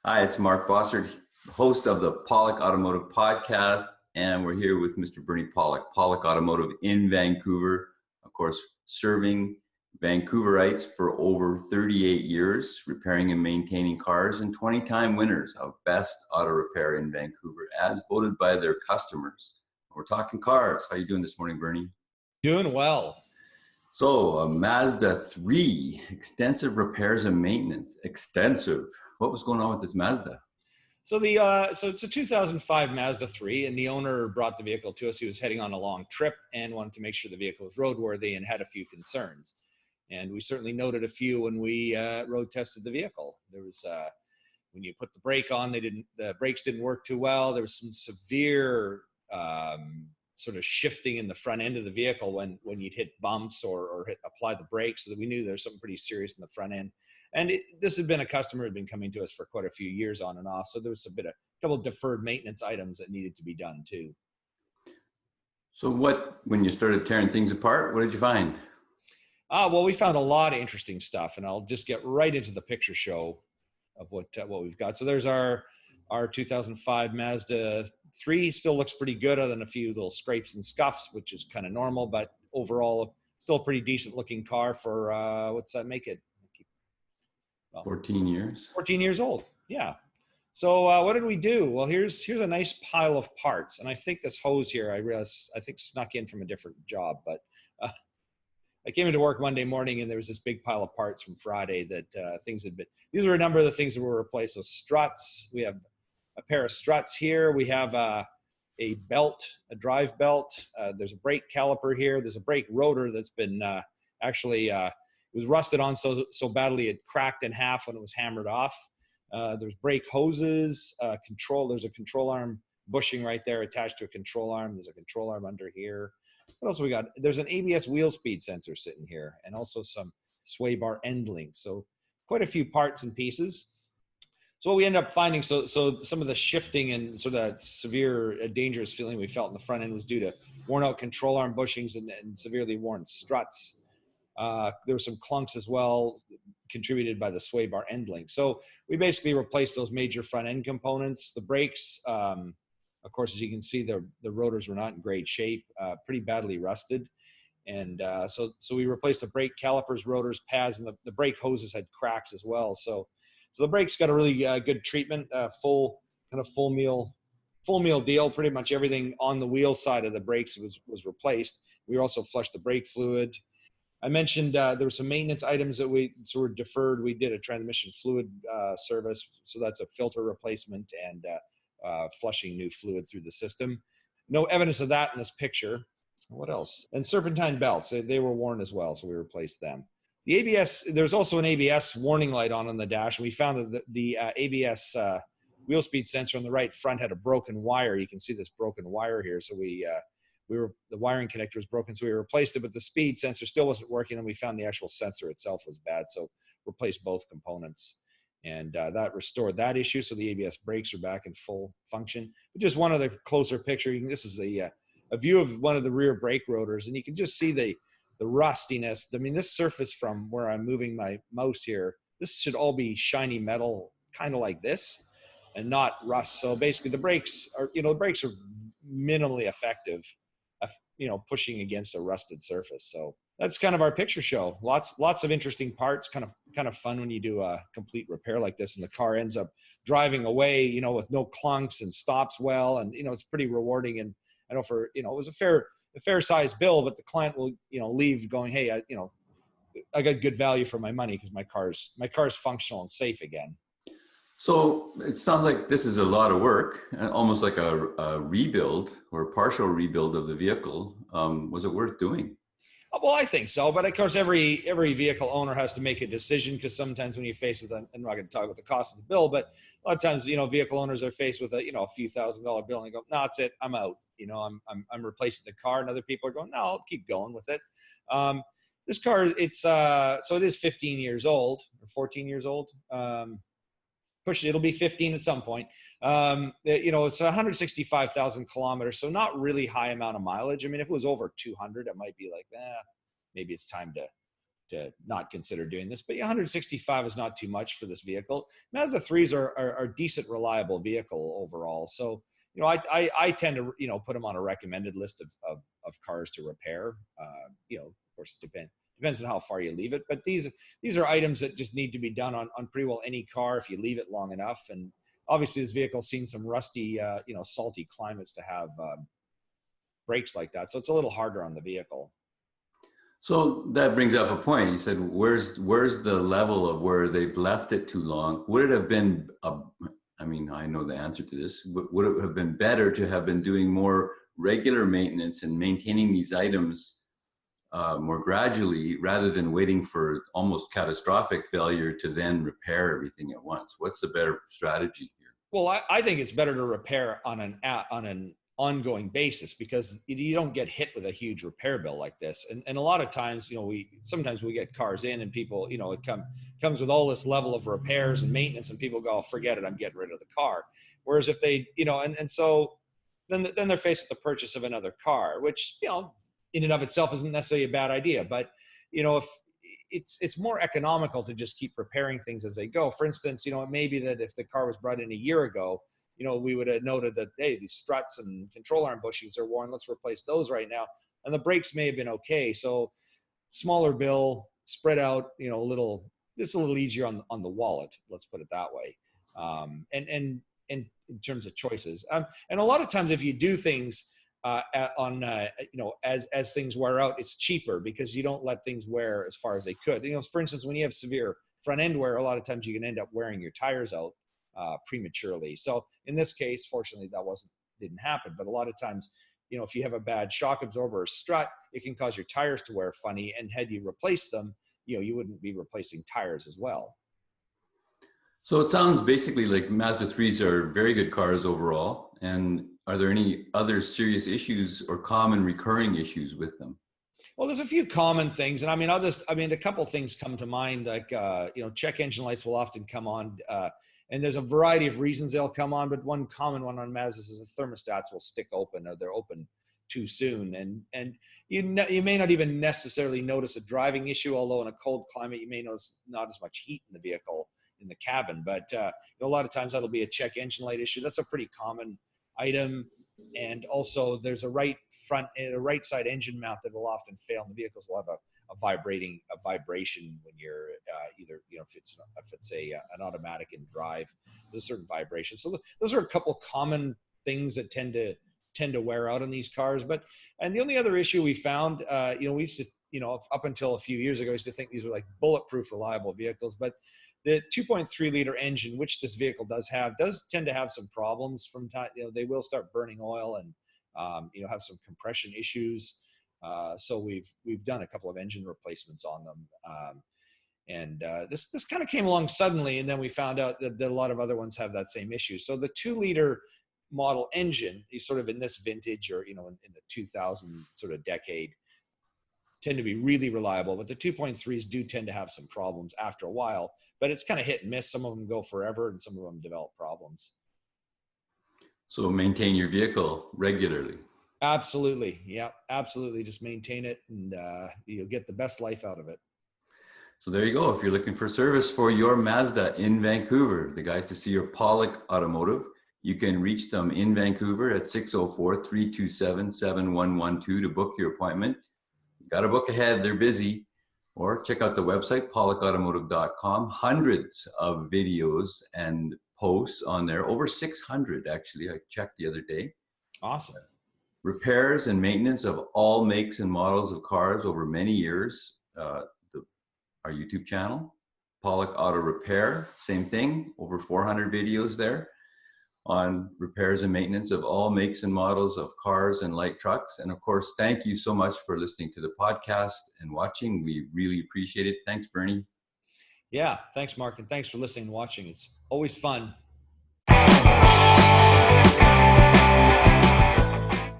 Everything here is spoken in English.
Hi, it's Mark Bossard, host of the Pawlik Automotive podcast, and we're here with Mr. Bernie Pawlik, Pawlik Automotive in Vancouver, of course, serving Vancouverites for over 38 years, repairing and maintaining cars, and 20-time winners of Best Auto Repair in Vancouver, as voted by their customers. We're talking cars. How are you doing this morning, Bernie? Doing well. So, a Mazda 3, extensive repairs and maintenance. Extensive. What was going on with this Mazda? So it's a 2005 Mazda 3, and the owner brought the vehicle to us. He was heading on a long trip and wanted to make sure the vehicle was roadworthy and had a few concerns. And we certainly noted a few when we road tested the vehicle. There was when you put the brake on, the brakes didn't work too well. There was some severe sort of shifting in the front end of the vehicle when you'd hit bumps or apply the brakes, so that we knew there was something pretty serious in the front end. And this had been a customer who had been coming to us for quite a few years on and off, so there was a couple of deferred maintenance items that needed to be done too. So when you started tearing things apart, what did you find? Well, we found a lot of interesting stuff, and I'll just get right into the picture show of what we've got. So there's our 2005 Mazda 3. Still looks pretty good, other than a few little scrapes and scuffs, which is kind of normal, but overall still a pretty decent looking car for what's that make it? 14 years. 14 years old. Yeah. So what did we do? Well, here's a nice pile of parts, and I think this hose here, I think snuck in from a different job, but I came into work Monday morning and there was this big pile of parts from Friday that things had been. These are a number of the things that were replaced. So struts, we have a pair of struts here. We have a belt, a drive belt. There's a brake caliper here. There's a brake rotor that's been it was rusted on so badly it cracked in half when it was hammered off. There's brake hoses, there's a control arm bushing right there attached to a control arm. There's a control arm under here. What else we got? There's an ABS wheel speed sensor sitting here, and also some sway bar end links. So quite a few parts and pieces. So what we end up finding, so some of the shifting and sort of severe, dangerous feeling we felt in the front end was due to worn out control arm bushings and severely worn struts. There were some clunks as well, contributed by the sway bar end link. So we basically replaced those major front end components. The brakes, of course, as you can see, the rotors were not in great shape, pretty badly rusted. And so we replaced the brake calipers, rotors, pads, and the brake hoses had cracks as well. So the brakes got a really good treatment, full meal deal. Pretty much everything on the wheel side of the brakes was replaced. We also flushed the brake fluid. I mentioned there were some maintenance items that were deferred. We did a transmission fluid service, so that's a filter replacement and flushing new fluid through the system. No evidence of that in this picture. What else? And serpentine belts, they were worn as well, so we replaced them. The ABS, there's also an ABS warning light on the dash, and we found that the ABS wheel speed sensor on the right front had a broken wire. You can see this broken wire here, so the wiring connector was broken, so we replaced it, but the speed sensor still wasn't working, and we found the actual sensor itself was bad, so replaced both components. And that restored that issue, so the ABS brakes are back in full function. But just one other closer picture. This is a view of one of the rear brake rotors, and you can just see the rustiness. I mean, this surface from where I'm moving my mouse here, this should all be shiny metal, kind of like this, and not rust. So basically, the brakes are minimally effective, pushing against a rusted surface. So that's kind of our picture show. Lots of interesting parts. Kind of fun when you do a complete repair like this, and the car ends up driving away, with no clunks and stops well, and it's pretty rewarding. And I know it was a fair size bill, but the client will leave going, hey, I got good value for my money because my car's functional and safe again. So it sounds like this is a lot of work, almost like a rebuild or a partial rebuild of the vehicle. Was it worth doing? Well, I think so, but of course, every vehicle owner has to make a decision, because sometimes when you face with, I'm not going to talk about the cost of the bill, but a lot of times, vehicle owners are faced with a few $1,000 bill and they go, no, that's it, I'm out. I'm replacing the car, and other people are going, no, I'll keep going with it. This car, so it is 15 years old or 14 years old. It'll be 15 at some point. It's 165,000 kilometers, so not really high amount of mileage. I mean, if it was over 200, it might be like, maybe it's time to not consider doing this. But 165 is not too much for this vehicle. Mazda 3s are decent, reliable vehicle overall. So, I tend to, put them on a recommended list of cars to repair. Of course, it depends on how far you leave it. But these are items that just need to be done on pretty well any car if you leave it long enough. And obviously, this vehicle's seen some rusty, salty climates to have brakes like that. So it's a little harder on the vehicle. So that brings up a point. You said, where's the level of where they've left it too long? Would it have been, I know the answer to this, would it have been better to have been doing more regular maintenance and maintaining these items more gradually rather than waiting for almost catastrophic failure to then repair everything at once? What's the better strategy here? Well, I think it's better to repair on an ongoing basis, because you don't get hit with a huge repair bill like this. And a lot of times, sometimes we get cars in and people, it comes with all this level of repairs and maintenance, and people go, oh, forget it, I'm getting rid of the car. Whereas if they, and so then they're faced with the purchase of another car, which, in and of itself isn't necessarily a bad idea. But, if it's more economical to just keep repairing things as they go. For instance, it may be that if the car was brought in a year ago, we would have noted that, hey, these struts and control arm bushings are worn. Let's replace those right now. And the brakes may have been okay. So smaller bill, spread out, a little easier on the wallet. Let's put it that way. And in terms of choices. And a lot of times if you do things as things wear out, it's cheaper because you don't let things wear as far as they could. For instance, when you have severe front end wear, a lot of times you can end up wearing your tires out prematurely. So in this case, fortunately, that didn't happen. But a lot of times, if you have a bad shock absorber or strut, it can cause your tires to wear funny. And had you replaced them, you wouldn't be replacing tires as well. So it sounds basically like Mazda 3s are very good cars overall. And are there any other serious issues or common recurring issues with them? Well, there's a few common things. And a couple things come to mind, like, check engine lights will often come on. And there's a variety of reasons they'll come on, but one common one on Mazdas is the thermostats will stick open, or they're open too soon. And you may not even necessarily notice a driving issue, although in a cold climate, you may notice not as much heat in the vehicle, in the cabin. But a lot of times that'll be a check engine light issue. That's a pretty common item. And also there's a right side engine mount that will often fail, and the vehicles will have a vibration when you're either, if it's an automatic in drive, there's a certain vibration. So those are a couple common things that tend to wear out on these cars. And the only other issue we found, we used to, up until a few years ago, I used to think these were like bulletproof, reliable vehicles, but the 2.3 liter engine, which this vehicle does tend to have some problems from time. They will start burning oil and have some compression issues. So we've done a couple of engine replacements on them. This kind of came along suddenly, and then we found out that a lot of other ones have that same issue. So the 2 liter model engine is sort of in this vintage, or in the 2000 sort of decade, tend to be really reliable, but the 2.3s do tend to have some problems after a while. But it's kind of hit and miss. Some of them go forever, and some of them develop problems. So maintain your vehicle regularly. Absolutely. Yeah, absolutely. Just maintain it, and you'll get the best life out of it. So there you go. If you're looking for service for your Mazda in Vancouver, the guys to see your Pawlik Automotive, you can reach them in Vancouver at 604-327-7112 to book your appointment. You got to book ahead. They're busy. Or check out the website, pawlikautomotive.com. Hundreds of videos and posts on there. Over 600, actually. I checked the other day. Awesome. Repairs and maintenance of all makes and models of cars over many years. Our YouTube channel, Pawlik Auto Repair, same thing. Over 400 videos there on repairs and maintenance of all makes and models of cars and light trucks. And of course, thank you so much for listening to the podcast and watching. We really appreciate it. Thanks, Bernie. Yeah, thanks, Mark. And thanks for listening and watching. It's always fun.